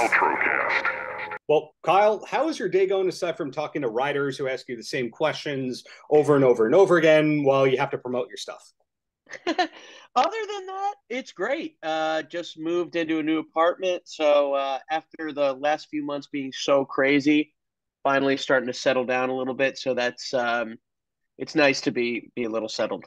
Paltrocast. Well, Kyle, how is your day going aside from talking to writers who ask you the same questions over and over and over again while you have to promote your stuff? Other than that, it's great. Just moved into a new apartment. So after the last few months being so crazy, finally starting to settle down a little bit. So that's it's nice to be a little settled.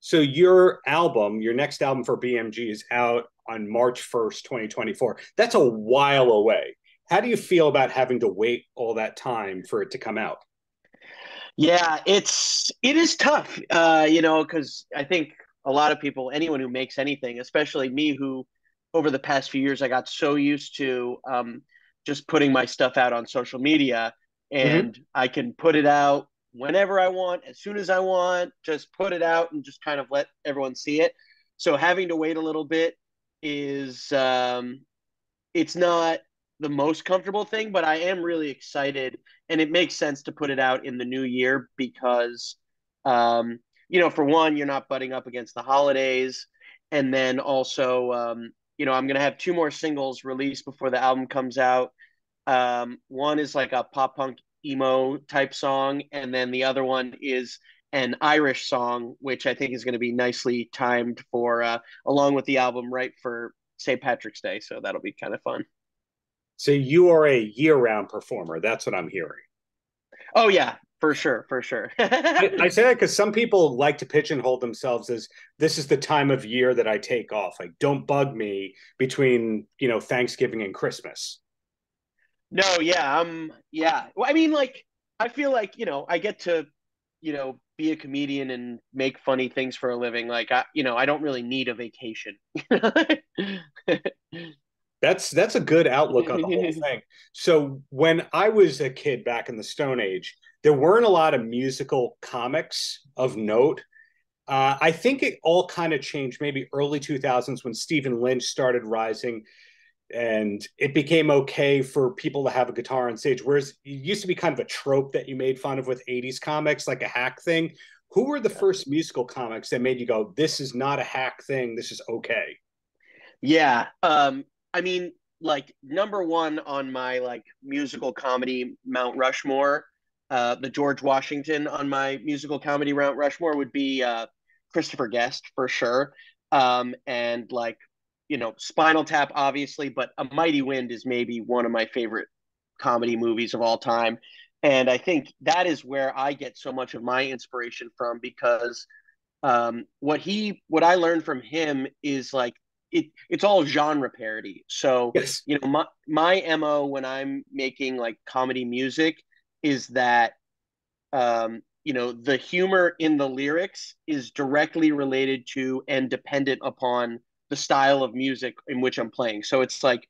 So your next album for BMG is out on March 1st, 2024. That's a while away. How do you feel about having to wait all that time for it to come out? Yeah, it is tough, because I think a lot of people, anyone who makes anything, especially me, who over the past few years I got so used to just putting my stuff out on social media, Mm-hmm. and I can put it out whenever I want, as soon as I want, just put it out and just kind of let everyone see it. So having to wait a little bit is it's not the most comfortable thing, but I am really excited, and it makes sense to put it out in the new year because, for one, you're not butting up against the holidays, and then also, I'm gonna have two more singles released before the album comes out. One is like a pop punk emo type song, and then the other one is an Irish song, which I think is going to be nicely timed for along with the album right for St. Patrick's Day. So that'll be kind of fun. So you are a year-round performer. That's what I'm hearing. Oh yeah, for sure, for sure. I say that because some people like to pigeonhole themselves as this is the time of year that I take off. Like, don't bug me between Thanksgiving and Christmas. No, yeah, yeah. Well, I mean, like, I feel like I get to be a comedian and make funny things for a living. Like, I don't really need a vacation. That's a good outlook on the whole thing. So when I was a kid back in the Stone Age, there weren't a lot of musical comics of note. I think it all kind of changed maybe early 2000s when Stephen Lynch started rising and it became okay for people to have a guitar on stage. Whereas it used to be kind of a trope that you made fun of with 80s comics, like a hack thing. Who were the first musical comics that made you go, this is not a hack thing, this is okay? Yeah. I mean, like number one on my like musical comedy Mount Rushmore, the George Washington on my musical comedy Mount Rushmore would be Christopher Guest for sure. And like, Spinal Tap, obviously, but A Mighty Wind is maybe one of my favorite comedy movies of all time. And I think that is where I get so much of my inspiration from because what I learned from him is like it's all genre parody. So Yes. my mo when I'm making like comedy music is that the humor in the lyrics is directly related to and dependent upon the style of music in which I'm playing. So it's like,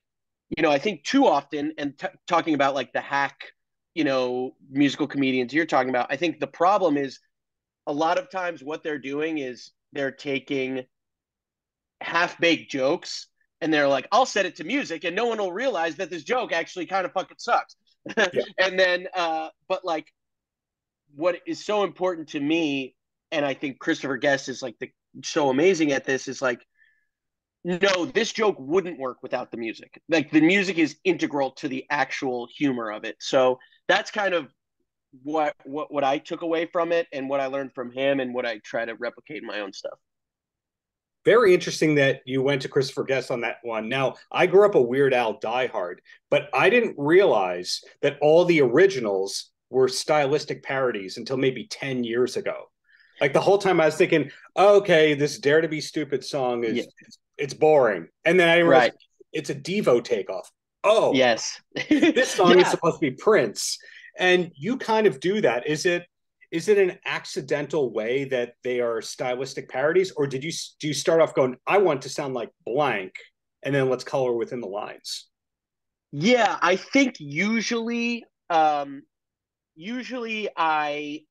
I think too often, and talking about like the hack, musical comedians you're talking about, I think the problem is a lot of times what they're doing is they're taking half baked jokes and they're like, I'll set it to music and no one will realize that this joke actually kind of fucking sucks. Yeah. And then, but like, what is so important to me, and I think Christopher Guest is like so amazing at this, is like, no, this joke wouldn't work without the music. Like the music is integral to the actual humor of it. So that's kind of what I took away from it and what I learned from him and what I try to replicate in my own stuff. Very interesting that you went to Christopher Guest on that one. Now, I grew up a Weird Al diehard, but I didn't realize that all the originals were stylistic parodies until maybe 10 years ago. Like the whole time I was thinking, oh, okay, this Dare to Be Stupid song Yeah. it's boring. And then I realized Right. it's a Devo takeoff. Oh, Yes. this song is Yeah. supposed to be Prince. And you kind of do that. Is it an accidental way that they are stylistic parodies, or do you start off going, I want to sound like blank, and then let's color within the lines? Yeah, I think usually I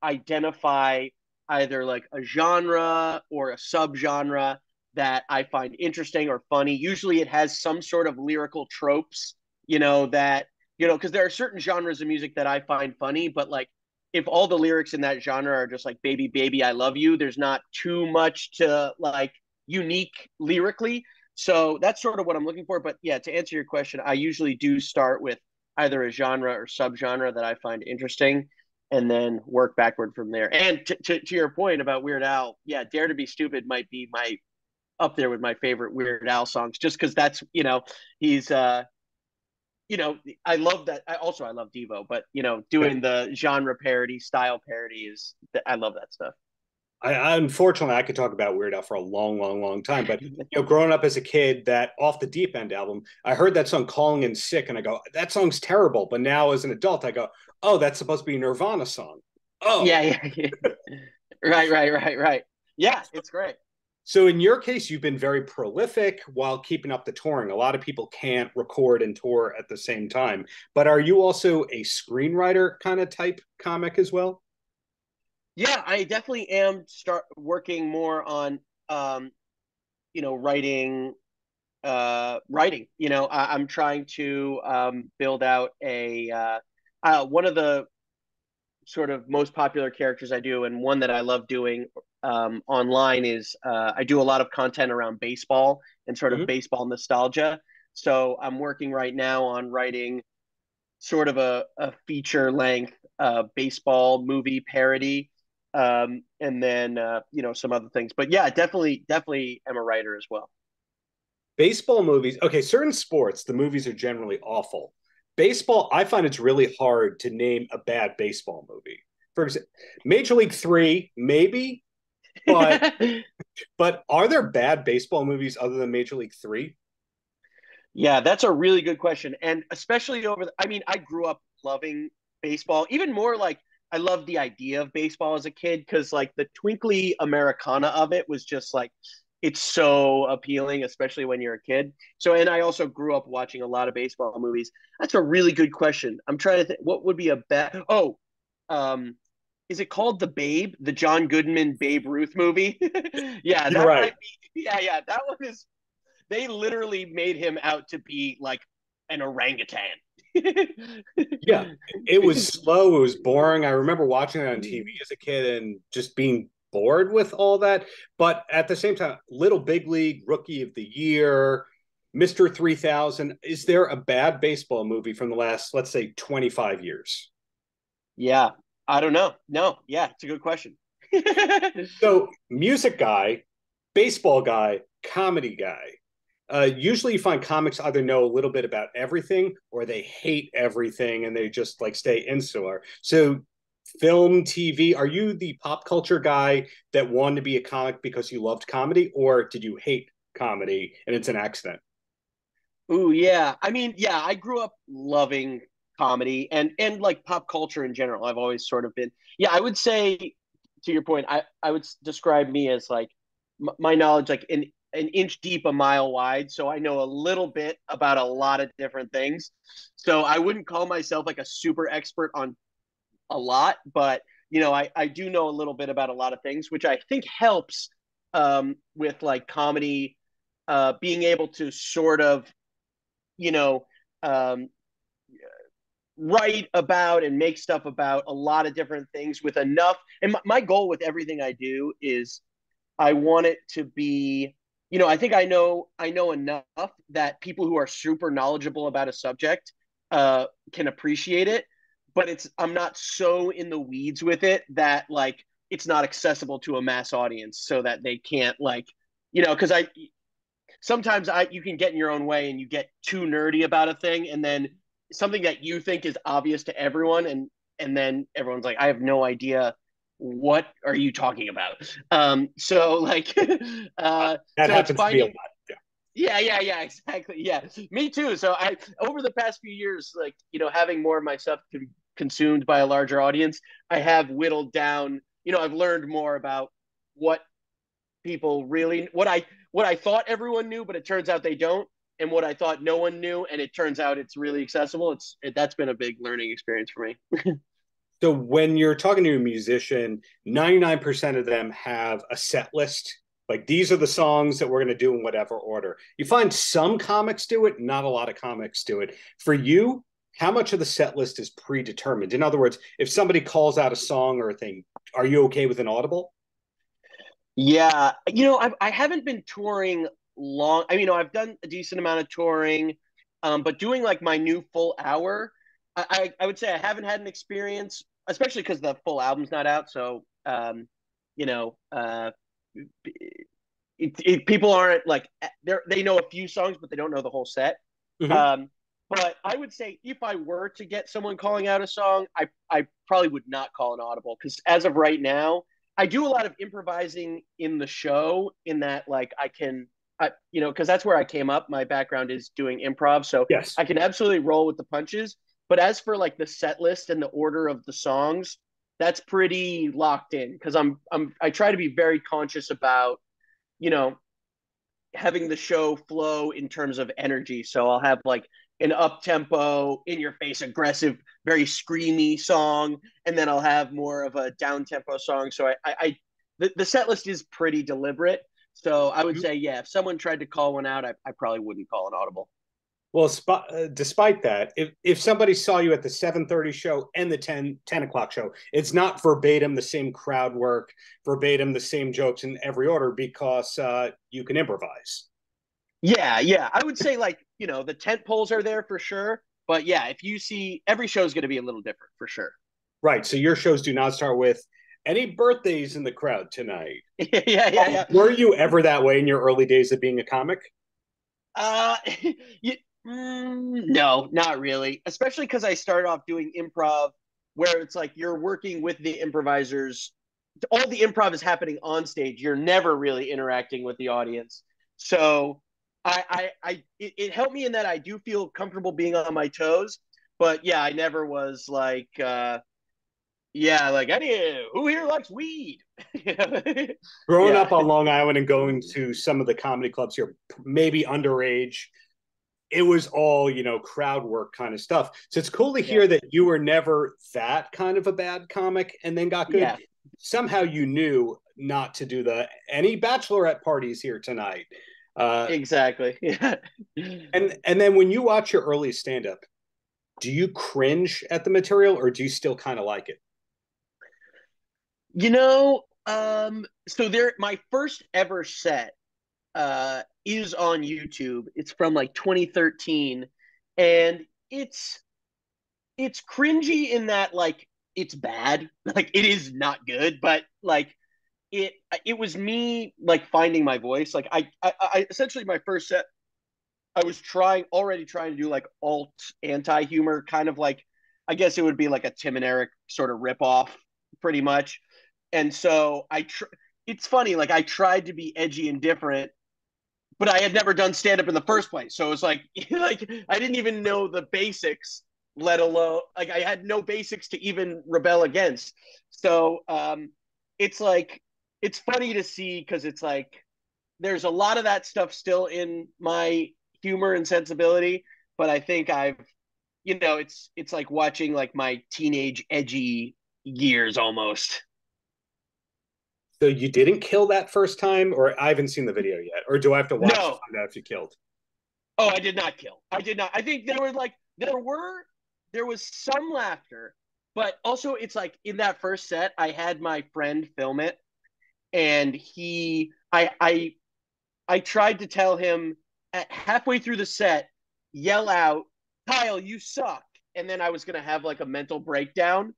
identify either like a genre or a subgenre that I find interesting or funny. Usually it has some sort of lyrical tropes, that, because there are certain genres of music that I find funny, but like if all the lyrics in that genre are just like baby baby I love you, there's not too much to like unique lyrically. So that's sort of what I'm looking for. But yeah, to answer your question, I usually do start with either a genre or subgenre that I find interesting, and then work backward from there. And to your point about Weird Al, yeah, Dare to Be Stupid might be my up there with my favorite Weird Al songs, just because that's, he's I love that. I love Devo, but doing the genre parody, style parody I love that stuff. Unfortunately, I could talk about Weird Al for a long, long, long time. But growing up as a kid, that Off the Deep End album, I heard that song "Calling in Sick," and I go, "That song's terrible." But now, as an adult, I go, "Oh, that's supposed to be a Nirvana song." Oh, yeah. Right. Yeah, it's great. So in your case, you've been very prolific while keeping up the touring. A lot of people can't record and tour at the same time. But are you also a screenwriter kind of type comic as well? Yeah, I definitely am working more on writing I'm trying to build out one of the sort of most popular characters I do, and one that I love doing online is I do a lot of content around baseball and sort of baseball nostalgia. So I'm working right now on writing sort of a feature length baseball movie parody, and then some other things. But yeah, definitely am a writer as well. Baseball movies, okay, certain sports, the movies are generally awful. Baseball, I find it's really hard to name a bad baseball movie. For example, Major League 3, maybe, but but are there bad baseball movies other than Major League 3? Yeah, that's a really good question. And especially I grew up loving baseball, even more like I loved the idea of baseball as a kid because like the twinkly Americana of it was just like, it's so appealing, especially when you're a kid. So, and I also grew up watching a lot of baseball movies. That's a really good question. I'm trying to think, what would be a bad, is it called The Babe, the John Goodman Babe Ruth movie? Yeah, You're that right. might be, yeah, that one is, they literally made him out to be like an orangutan. Yeah, it was slow. It was boring. I remember watching it on TV as a kid and just being bored with all that. But at the same time, Little Big League, Rookie of the Year, Mr. 3000. Is there a bad baseball movie from the last, let's say, 25 years? Yeah, I don't know. No, yeah, it's a good question. So, music guy, baseball guy, comedy guy. Usually you find comics either know a little bit about everything or they hate everything and they just like stay insular. So film, TV, are you the pop culture guy that wanted to be a comic because you loved comedy, or did you hate comedy and it's an accident? Ooh, yeah. I mean, yeah, I grew up loving comedy and like pop culture in general. I've always sort of been, yeah, I would say to your point, I would describe me as like my knowledge like an inch deep, a mile wide. So I know a little bit about a lot of different things. So I wouldn't call myself like a super expert on a lot, but I do know a little bit about a lot of things, which I think helps with like comedy, being able to sort of, you know, um, write about and make stuff about a lot of different things with enough. And my goal with everything I do is I want it to be, I think I know enough that people who are super knowledgeable about a subject can appreciate it, but I'm not so in the weeds with it that like it's not accessible to a mass audience so that they can't like, because I sometimes you can get in your own way and you get too nerdy about a thing, and then something that you think is obvious to everyone, and then everyone's like, I have no idea what are you talking about. So like That so it's happens to be a finding, lot. Yeah. yeah, exactly, yeah, me too. So I over the past few years, like having more of my stuff consumed by a larger audience, I have whittled down, I've learned more about what people really, what I thought everyone knew, but it turns out they don't, and what I thought no one knew, and it turns out it's really accessible. That's been a big learning experience for me. So when you're talking to a musician, 99% of them have a set list. Like these are the songs that we're going to do in whatever order. You find some comics do it, not a lot of comics do it. For you, how much of the set list is predetermined? In other words, if somebody calls out a song or a thing, are you okay with an audible? Yeah, I haven't been touring long. I mean, I've done a decent amount of touring, but doing like my new full hour, I would say I haven't had an experience, especially because the full album's not out. So, you know, people aren't like they know a few songs, but they don't know the whole set. Mhm. Um, but I would say if I were to get someone calling out a song, I probably would not call an audible because as of right now, I do a lot of improvising in the show. In that, like I can, because that's where I came up. My background is doing improv, so Yes. I can absolutely roll with the punches. But as for like the set list and the order of the songs, that's pretty locked in because I try to be very conscious about you know having the show flow in terms of energy. So I'll have like an up tempo, in your face, aggressive, very screamy song, and then I'll have more of a down tempo song. So the set list is pretty deliberate. So I would say, yeah, if someone tried to call one out, I probably wouldn't call an audible. Well, despite that, if somebody saw you at the 7:30 show and the 10 o'clock show, it's not verbatim the same crowd work, verbatim the same jokes in every order because you can improvise. Yeah, yeah. I would say like, the tent poles are there for sure. But yeah, if you see every show is going to be a little different for sure. Right. So your shows do not start with any birthdays in the crowd tonight. Yeah, yeah, yeah. Were you ever that way in your early days of being a comic? Uh, no, not really. Especially because I started off doing improv, where it's like you're working with the improvisers. All the improv is happening on stage. You're never really interacting with the audience. So, it helped me in that I do feel comfortable being on my toes. But yeah, I never was like, yeah, like who here likes weed? Growing Yeah, up on Long Island and going to some of the comedy clubs here, maybe underage, it was all, crowd work kind of stuff. So it's cool to yeah, hear that you were never that kind of a bad comic and then got good. yeah. Somehow you knew not to do any bachelorette parties here tonight. Exactly. Yeah. And then when you watch your early stand up, do you cringe at the material or do you still kind of like it? So my first ever set is on YouTube. It's from like 2013, and it's cringy in that like it's bad, like it is not good, but like it it was me like finding my voice. Like I essentially my first set, I was already trying to do like alt anti humor, kind of like I guess it would be like a Tim and Eric sort of rip off, pretty much. And so it's funny, like I tried to be edgy and different, but I had never done stand up in the first place. So it was like like I didn't even know the basics, let alone like I had no basics to even rebel against. So it's like it's funny to see because it's like there's a lot of that stuff still in my humor and sensibility, but I think it's like watching like my teenage edgy years almost. So you didn't kill that first time, or I haven't seen the video yet, or do I have to watch to No, find out if you killed? oh, I did not kill. I did not. I think there was some laughter, but also it's like in that first set, I had my friend film it, and I tried to tell him at halfway through the set, yell out, "Kyle, you suck," and then I was gonna have like a mental breakdown,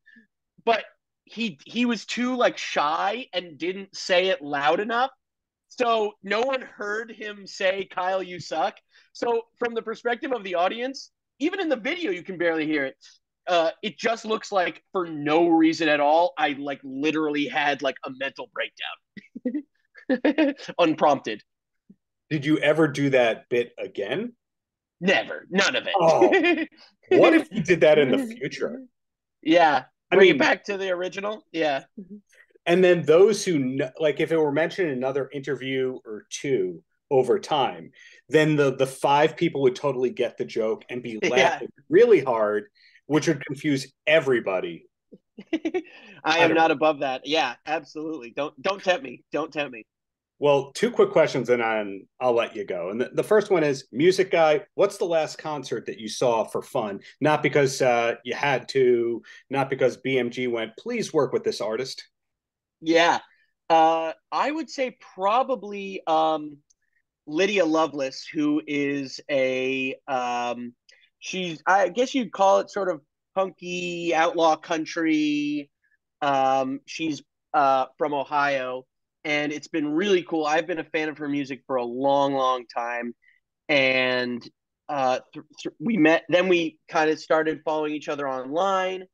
but he was too like shy and didn't say it loud enough. So no one heard him say, "Kyle, you suck." So from the perspective of the audience, even in the video, you can barely hear it. It just looks like for no reason at all, I like literally had like a mental breakdown, unprompted. Did you ever do that bit again? Never, none of Oh, it. what if you did that in the future? Yeah, I bring it mean, back to the original. Yeah, and then those who like, if it were mentioned in another interview or two over time, then the five people would totally get the joke and be yeah. laughing really hard, which would confuse everybody. I I am don't not know. above that. Yeah, absolutely. Don't tempt me. Don't tempt me. Well, two quick questions and I'll let you go. And the first one is music guy. What's the last concert that you saw for fun? Not because you had to, not because BMG went, please work with this artist. Yeah. I would say probably Lydia Lovelace, who is she's, I guess you'd call it sort of punky outlaw country. She's from Ohio, and it's been really cool. I've been a fan of her music for a long, long time, and we met. Then we kind of started following each other online,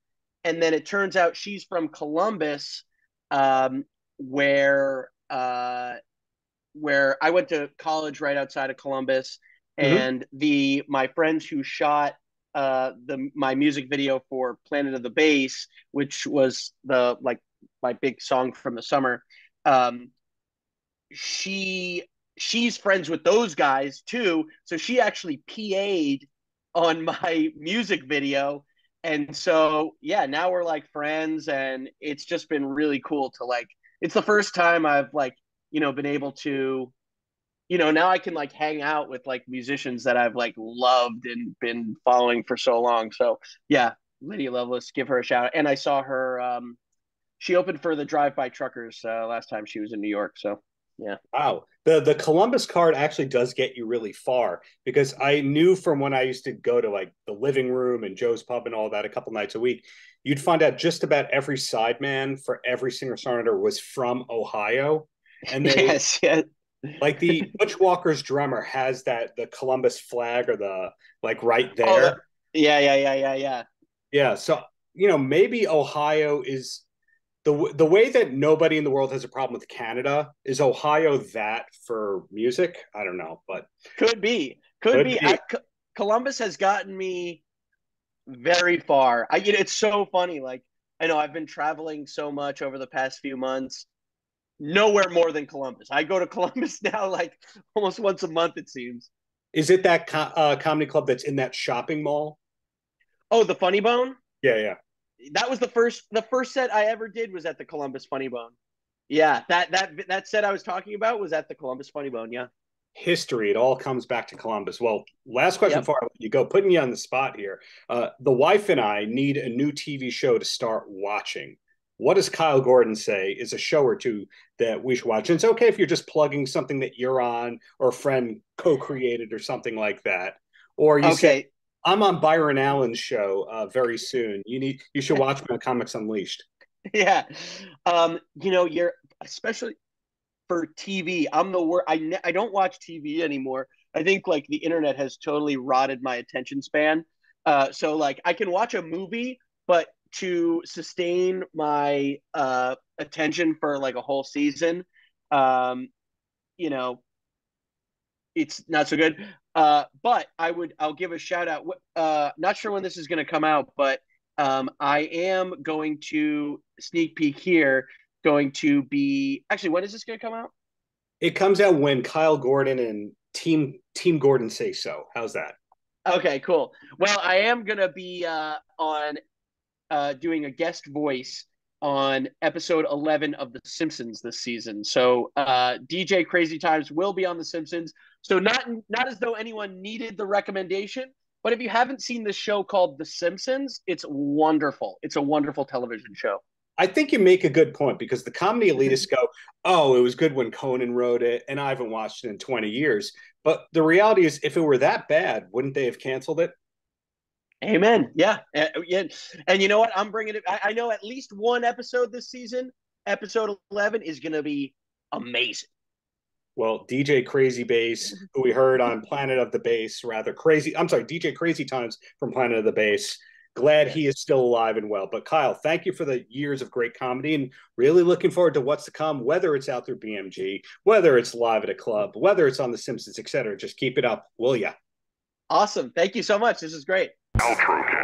and then it turns out she's from Columbus, where where I went to college right outside of Columbus, Mm-hmm. and my friends who shot my music video for Planet of the Bass, which was my big song from the summer. Um, she's friends with those guys too, so she actually PA'd on my music video, and so yeah, now we're like friends, and it's just been really cool to like. It's the first time I've like been able to now I can like hang out with like musicians that I've like loved and been following for so long. So yeah, Lydia Lovelace, give her a shout out. And I saw her. She opened for the Drive By Truckers last time she was in New York. So yeah. Wow. The Columbus card actually does get you really far because I knew from when I used to go to like the living room and Joe's Pub and all that a couple nights a week, you'd find out just about every sideman for every singer-songwriter was from Ohio. And they Yes. Yeah. like the Butch Walker's drummer has the Columbus flag or the like right Oh, there. yeah. Yeah. So, maybe Ohio is the way that nobody in the world has a problem with Canada. Is Ohio that for music? I don't know, but Could be. Could could be. be. Columbus has gotten me very far. It's so funny. Like I know I've been traveling so much over the past few months. Nowhere more than Columbus. I go to Columbus now like almost once a month, it seems. Is it that comedy club that's in that shopping mall? Oh, the Funny Bone? Yeah, yeah. That was the first set I ever did was at the Columbus Funny Bone. Yeah, that set I was talking about was at the Columbus Funny Bone. Yeah. History. It all comes back to Columbus. Well, last question Yep. before I let you go, putting you on the spot here. The wife and I need a new TV show to start watching. What does Kyle Gordon say is a show or two that we should watch? And it's okay if you're just plugging something that you're on or a friend co-created or something like that. Or you say, Okay. I'm on Byron Allen's show very soon. You should watch me on Comics Unleashed. Yeah. You're especially for TV. I'm the worst. I don't watch TV anymore. I think like the internet has totally rotted my attention span. So like I can watch a movie, but to sustain my attention for like a whole season, um, you know, it's not so good. But I'll give a shout out. Not sure when this is going to come out, but I am going to sneak peek here. Going to be actually, when is this going to come out? It comes out when Kyle Gordon and Team Gordon say so. How's that? Okay, cool. Well, I am going to be on doing a guest voice on episode 11 of The Simpsons this season. So DJ Crazy Times will be on The Simpsons. So not as though anyone needed the recommendation, but if you haven't seen this show called The Simpsons, it's wonderful. It's a wonderful television show. I think you make a good point because the comedy elitists go, "Oh, it was good when Conan wrote it, and I haven't watched it in 20 years." But the reality is, if it were that bad, wouldn't they have canceled it? Amen. Yeah. Yeah. And you know what? I'm bringing it. I know at least one episode this season, episode 11, is going to be amazing. Well, DJ Crazy Bass, who we heard on Planet of the Bass, rather crazy. I'm sorry, DJ Crazy Times from Planet of the Bass. Glad he Yes. is still alive and well. But Kyle, thank you for the years of great comedy and really looking forward to what's to come, whether it's out through BMG, whether it's live at a club, whether it's on The Simpsons, etc. Just keep it up, will ya? Awesome. Thank you so much. This is great. Paltrocast.